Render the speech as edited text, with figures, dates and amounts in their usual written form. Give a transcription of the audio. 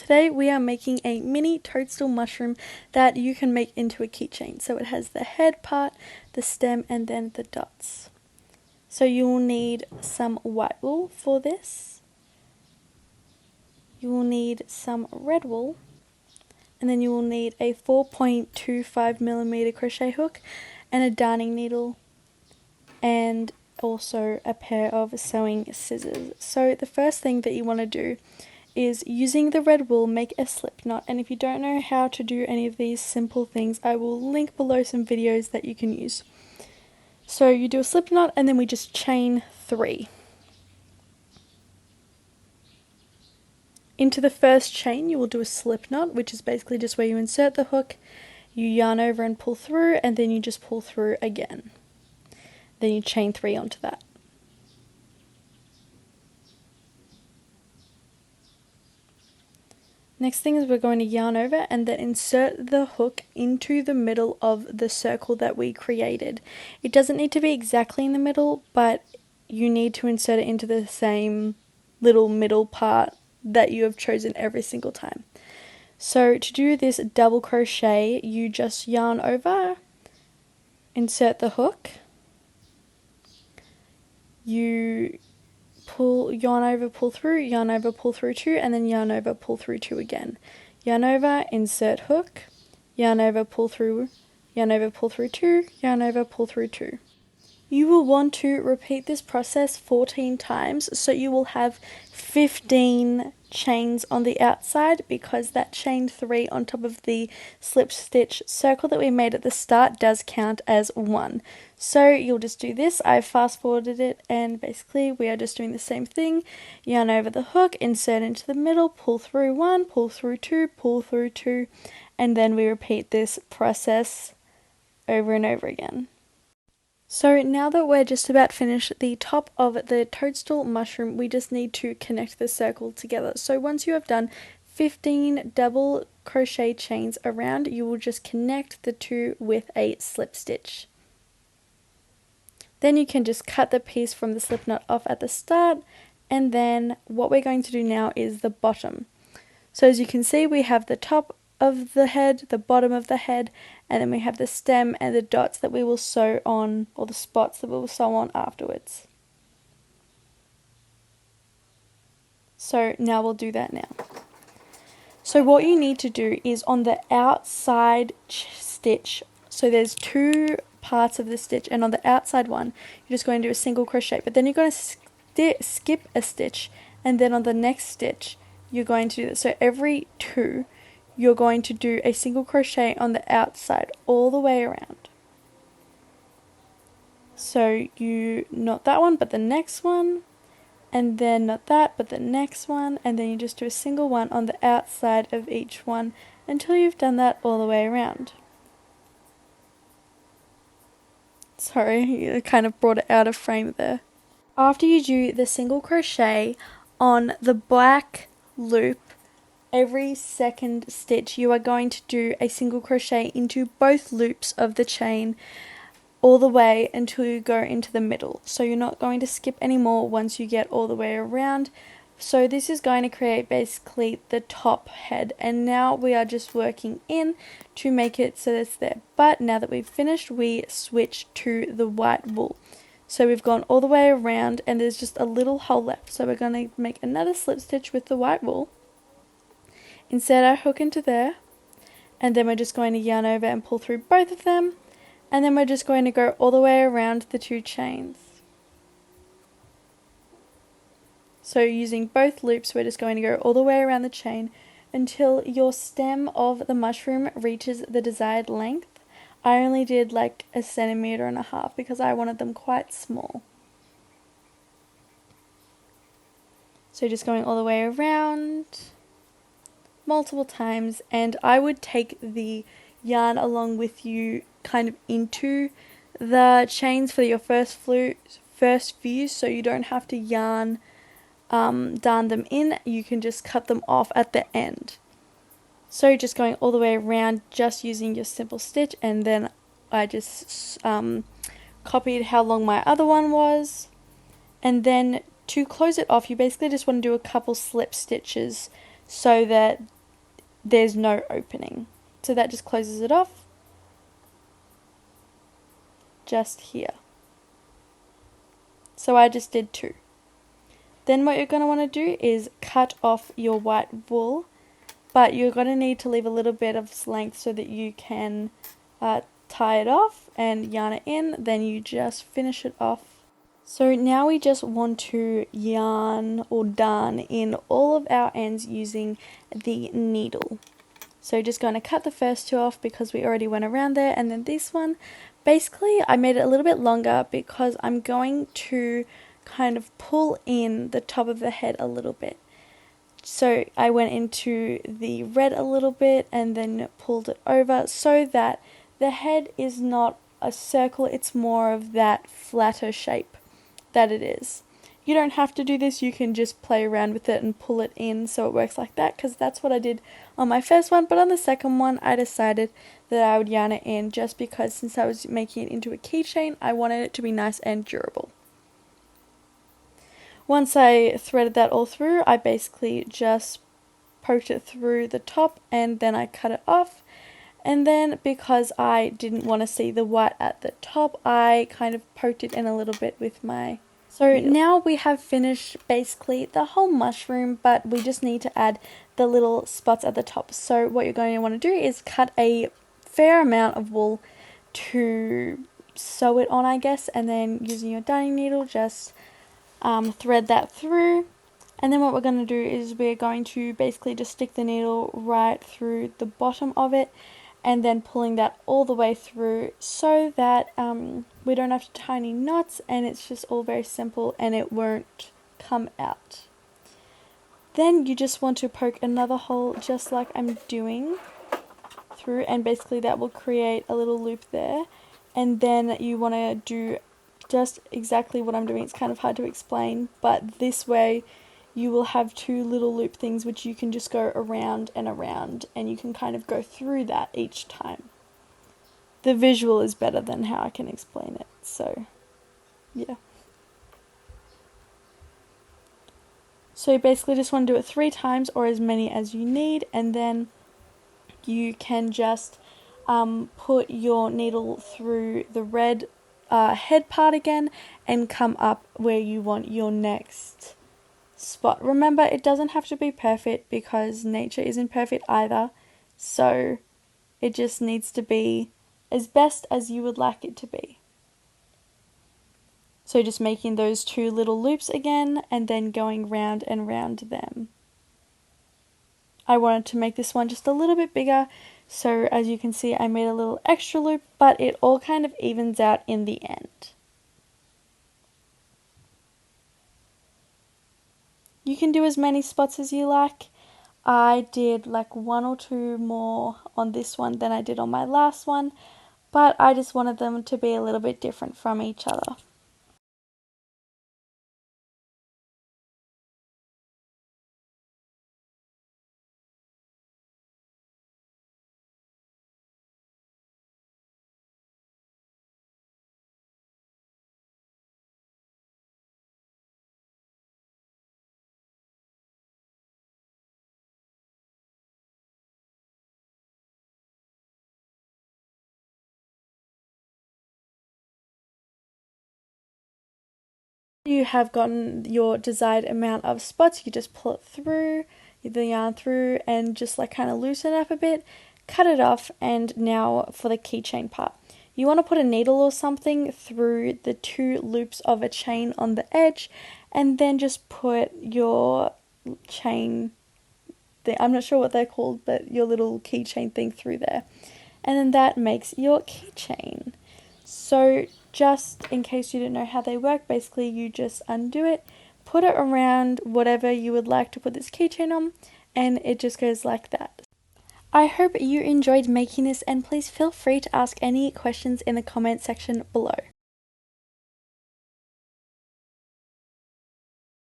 today we are making a mini toadstool mushroom that you can make into a keychain. So it has the head part, the stem, and then the dots. So you will need some white wool for this. You will need some red wool, and then you will need a 4.25mm crochet hook and a darning needle, and also a pair of sewing scissors. So the first thing that you want to do is, using the red wool, make a slip knot. And if you don't know how to do any of these simple things, I will link below some videos that you can use. So you do a slip knot, and then we just chain 3. Into the first chain you will do a slip knot, which is basically just where you insert the hook, you yarn over and pull through, and then you just pull through again. Then you chain 3 onto that. Next thing is we're going to yarn over and then insert the hook into the middle of the circle that we created. It doesn't need to be exactly in the middle, but you need to insert it into the same little middle part that you have chosen every single time. So to do this double crochet, you just yarn over, insert the hook, you pull, yarn over, pull through, yarn over, pull through 2, and then yarn over, pull through 2 again. Yarn over, insert hook, yarn over, pull through, yarn over, pull through 2, yarn over, pull through 2. You will want to repeat this process 14 times, so you will have 15 chains on the outside, because that chain 3 on top of the slip stitch circle that we made at the start does count as 1. So you'll just do this. I fast forwarded it, and basically we are just doing the same thing. Yarn over the hook, insert into the middle, pull through 1, pull through 2, pull through 2, and then we repeat this process over and over again. So now that we're just about finished the top of the toadstool mushroom, we just need to connect the circle together. So once you have done 15 double crochet chains around, you will just connect the 2 with a slip stitch. Then you can just cut the piece from the slip knot off at the start, and then what we're going to do now is the bottom. So as you can see, we have the top of the head, the bottom of the head, and then we have the stem and the dots that we will sew on, or the spots that we will sew on afterwards. So now we'll do that now. So what you need to do is, on the outside stitch, so there's 2 parts of the stitch, and on the outside one you're just going to do a single crochet, but then you're going to skip a stitch, and then on the next stitch you're going to do that. So every 2 you're going to do a single crochet on the outside all the way around. So you knot that one, but the next one, and then knot that, but the next one, and then you just do a single one on the outside of each one until you've done that all the way around. Sorry, I kind of brought it out of frame there. After you do the single crochet on the black loop, every second stitch you are going to do a single crochet into both loops of the chain all the way until you go into the middle. So you're not going to skip anymore once you get all the way around. So this is going to create basically the top head, and now we are just working in to make it so that's there. But now that we've finished, we switch to the white wool. So we've gone all the way around and there's just a little hole left. So we're going to make another slip stitch with the white wool, insert our hook into there, and then we're just going to yarn over and pull through both of them, and then we're just going to go all the way around the 2 chains. So using both loops, we're just going to go all the way around the chain until your stem of the mushroom reaches the desired length. I only did like 1.5 centimeters because I wanted them quite small. So just going all the way around multiple times, and I would take the yarn along with you kind of into the chains for your first few, so you don't have to darn them in, you can just cut them off at the end. So just going all the way around, just using your simple stitch, and then I just copied how long my other one was, and then to close it off you basically just want to do a couple slip stitches so that there's no opening. So that just closes it off just here. So I just did 2. Then what you're going to want to do is cut off your white wool, but you're going to need to leave a little bit of length so that you can tie it off and yarn it in. Then you just finish it off. So now we just want to yarn or darn in all of our ends using the needle. So just going to cut the first 2 off because we already went around there, and then this one, basically I made it a little bit longer because I'm going to kind of pull in the top of the head a little bit. So I went into the red a little bit and then pulled it over so that the head is not a circle, it's more of that flatter shape that it is. You don't have to do this, you can just play around with it and pull it in so it works like that, because that's what I did on my first one. But on the second one I decided that I would yarn it in just because since I was making it into a keychain, I wanted it to be nice and durable. Once I threaded that all through, I basically just poked it through the top and then I cut it off. And then because I didn't want to see the white at the top, I kind of poked it in a little bit with my... So now we have finished basically the whole mushroom, but we just need to add the little spots at the top. So what you're going to want to do is cut a fair amount of wool to sew it on, I guess, and then using your darning needle just thread that through. And then what we're going to do is we're going to basically just stick the needle right through the bottom of it and then pulling that all the way through so that we don't have to tie any knots, and it's just all very simple and it won't come out. Then you just want to poke another hole just like I'm doing through, and basically that will create a little loop there. And then you want to do just exactly what I'm doing. It's kind of hard to explain, but this way you will have 2 little loop things which you can just go around and around, and you can kind of go through that each time. The visual is better than how I can explain it, so yeah. So you basically just want to do it 3 times or as many as you need, and then you can just put your needle through the red head part again and come up where you want your next spot. Remember, it doesn't have to be perfect because nature isn't perfect either, so it just needs to be as best as you would like it to be. So just making those 2 little loops again and then going round and round them. I wanted to make this one just a little bit bigger, so as you can see I made a little extra loop, but it all kind of evens out in the end. You can do as many spots as you like. I did like 1 or 2 more on this one than I did on my last one, but I just wanted them to be a little bit different from each other. You have gotten your desired amount of spots, you just pull it through, the yarn through, and just like kind of loosen it up a bit, cut it off. And now for the keychain part. You want to put a needle or something through the 2 loops of a chain on the edge, and then just put your chain thing, I'm not sure what they're called, but your little keychain thing through there. And then that makes your keychain. So just in case you didn't know how they work, basically you just undo it, put it around whatever you would like to put this keychain on, and it just goes like that. I hope you enjoyed making this, and please feel free to ask any questions in the comment section below.